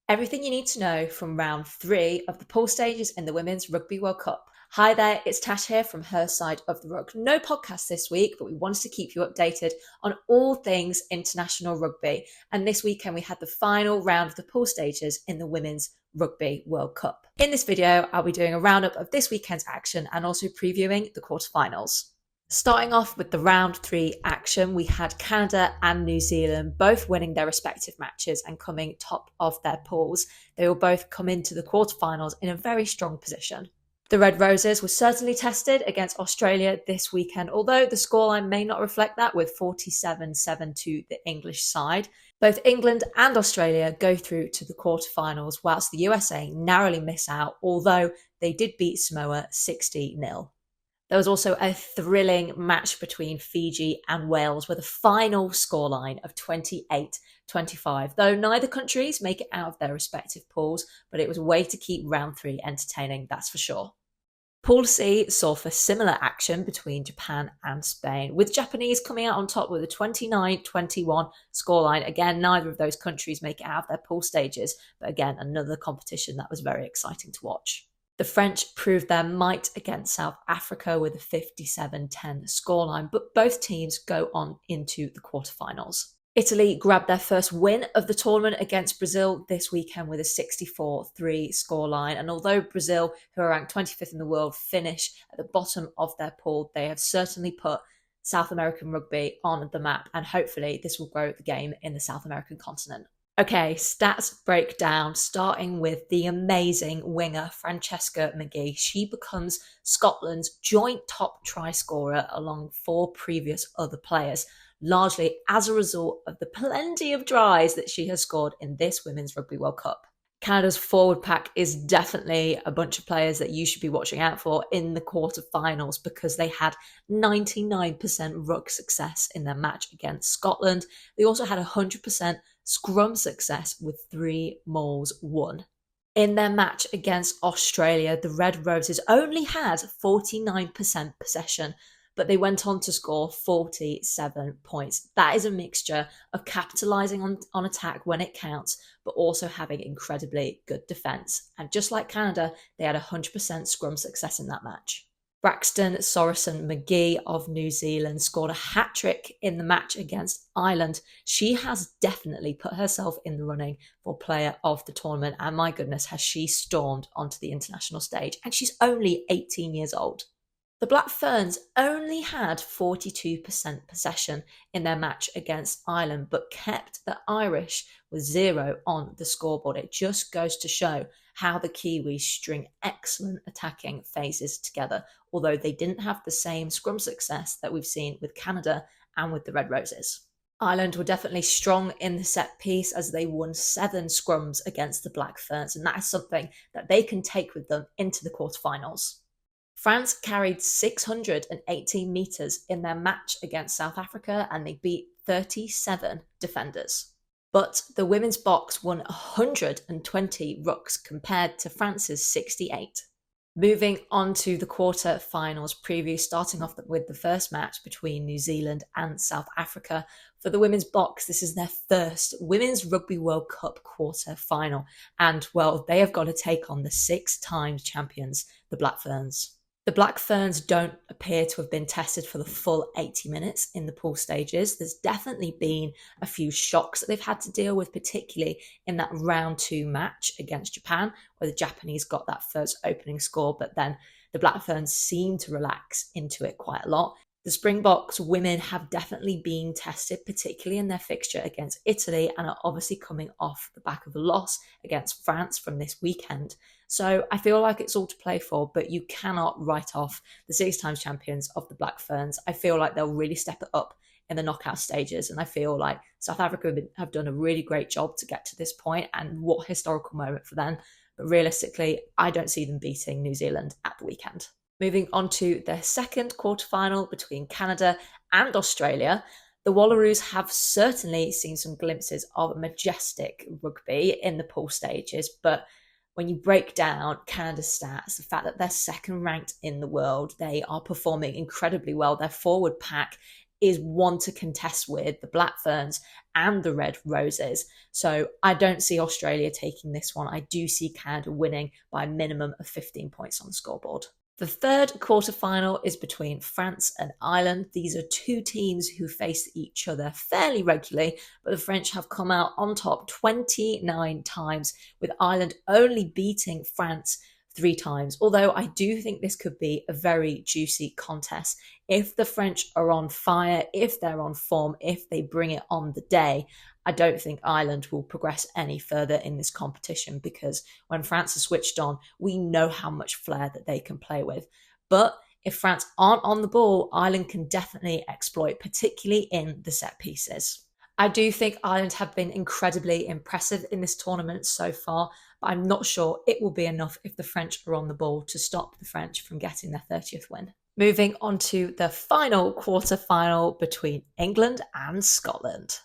Everything you need to know from round 3 of the pool stages in the Women's Rugby World Cup. Hi there, it's Tash here from her side of the Ruck. No podcast this week, but we wanted to keep you updated on all things international rugby. And this weekend we had the final round of the pool stages in the Women's Rugby World Cup. In this video, I'll be doing a roundup of this weekend's action and also previewing the quarterfinals. Starting off with the round 3 action, we had Canada and New Zealand both winning their respective matches and coming top of their pools. They will both come into the quarterfinals in a very strong position. The Red Roses were certainly tested against Australia this weekend, although the scoreline may not reflect that, with 47-7 to the English side. Both England and Australia go through to the quarterfinals, whilst the USA narrowly miss out, although they did beat Samoa 60-0. There was also a thrilling match between Fiji and Wales with a final scoreline of 28-25, though neither countries make it out of their respective pools, but it was a way to keep round 3 entertaining, that's for sure. Pool C saw for similar action between Japan and Spain, with Japanese coming out on top with a 29-21 scoreline. Again, neither of those countries make it out of their pool stages, but again, another competition that was very exciting to watch. The French proved their might against South Africa with a 57-10 scoreline, but both teams go on into the quarterfinals. Italy grabbed their first win of the tournament against Brazil this weekend with a 64-3 scoreline, and although Brazil, who are ranked 25th in the world, finish at the bottom of their pool, they have certainly put South American rugby on the map, and hopefully this will grow the game in the South American continent. Okay, stats breakdown, starting with the amazing winger Francesca McGee. She becomes Scotland's joint top try scorer along 4 previous other players, largely as a result of the plenty of tries that she has scored in this Women's Rugby World Cup. Canada's forward pack is definitely a bunch of players that you should be watching out for in the quarterfinals, because they had 99% ruck success in their match against Scotland. They also had 100% scrum success with 3 mauls won. In their match against Australia, the Red Roses only had 49% possession, but they went on to score 47 points. That is a mixture of capitalising on attack when it counts, but also having incredibly good defence. And just like Canada, they had 100% scrum success in that match. Braxton Sorensen-McGee of New Zealand scored a hat-trick in the match against Ireland. She has definitely put herself in the running for player of the tournament, and my goodness, has she stormed onto the international stage. And she's only 18 years old. The Black Ferns only had 42% possession in their match against Ireland, but kept the Irish with 0 on the scoreboard. It just goes to show how the Kiwis string excellent attacking phases together, although they didn't have the same scrum success that we've seen with Canada and with the Red Roses. Ireland were definitely strong in the set piece as they won 7 scrums against the Black Ferns, and that is something that they can take with them into the quarterfinals. France carried 618 metres in their match against South Africa, and they beat 37 defenders. But the women's box won 120 rucks compared to France's 68. Moving on to the quarter-finals preview, starting off with the first match between New Zealand and South Africa. For the women's box, this is their first Women's Rugby World Cup quarter-final, and, well, they have got to take on the 6-time champions, the Black Ferns. The Black Ferns don't appear to have been tested for the full 80 minutes in the pool stages. There's definitely been a few shocks that they've had to deal with, particularly in that round 2 match against Japan, where the Japanese got that first opening score, but then the Black Ferns seem to relax into it quite a lot. The Springboks women have definitely been tested, particularly in their fixture against Italy, and are obviously coming off the back of a loss against France from this weekend. So I feel like it's all to play for, but you cannot write off the 6-time champions of the Black Ferns. I feel like they'll really step it up in the knockout stages, and I feel like South Africa have done a really great job to get to this point, and what a historical moment for them. But realistically, I don't see them beating New Zealand at the weekend. Moving on to their second quarterfinal between Canada and Australia, the Wallaroos have certainly seen some glimpses of majestic rugby in the pool stages, but when you break down Canada's stats, the fact that they're second ranked in the world, they are performing incredibly well. Their forward pack is one to contest with the Black Ferns and the Red Roses. So I don't see Australia taking this one. I do see Canada winning by a minimum of 15 points on the scoreboard. The third quarterfinal is between France and Ireland. These are two teams who face each other fairly regularly, but the French have come out on top 29 times, with Ireland only beating France 3 times. Although I do think this could be a very juicy contest. If the French are on fire, if they're on form, if they bring it on the day, I don't think Ireland will progress any further in this competition, because when France is switched on, we know how much flair that they can play with. But if France aren't on the ball, Ireland can definitely exploit, particularly in the set pieces. I do think Ireland have been incredibly impressive in this tournament so far, but I'm not sure it will be enough if the French are on the ball to stop the French from getting their 30th win. Moving on to the final quarter-final between England and Scotland.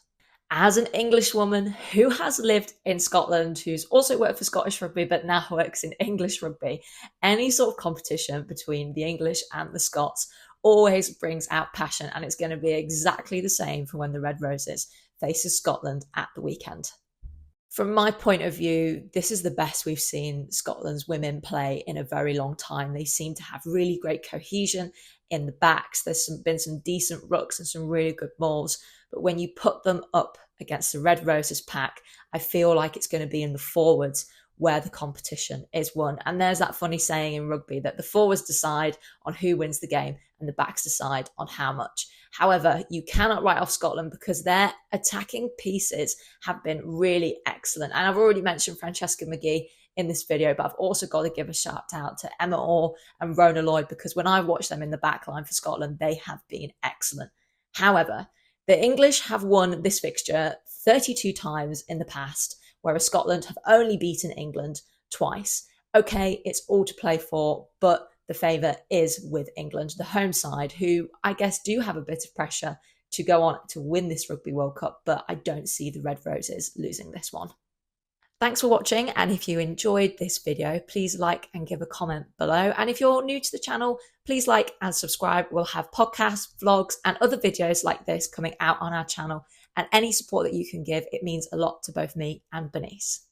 As an English woman who has lived in Scotland, who's also worked for Scottish rugby but now works in English rugby, any sort of competition between the English and the Scots always brings out passion, and it's going to be exactly the same for when the Red Roses faces Scotland at the weekend. From my point of view, this is the best we've seen Scotland's women play in a very long time. They seem to have really great cohesion in the backs. There's been some decent rucks and some really good mauls. But when you put them up against the Red Roses pack, I feel like it's going to be in the forwards where the competition is won. And there's that funny saying in rugby that the forwards decide on who wins the game and the backs decide on how much. However, you cannot write off Scotland because their attacking pieces have been really excellent. And I've already mentioned Francesca McGee in this video, but I've also got to give a shout out to Emma Orr and Rona Lloyd, because when I watched them in the back line for Scotland, they have been excellent. However, the English have won this fixture 32 times in the past, whereas Scotland have only beaten England twice. Okay, it's all to play for, but the favour is with England, the home side, who I guess do have a bit of pressure to go on to win this Rugby World Cup, but I don't see the Red Roses losing this one. Thanks for watching, and if you enjoyed this video, please like and give a comment below. And if you're new to the channel, please like and subscribe. We'll have podcasts, vlogs, and other videos like this coming out on our channel, and any support that you can give, it means a lot to both me and Bernice.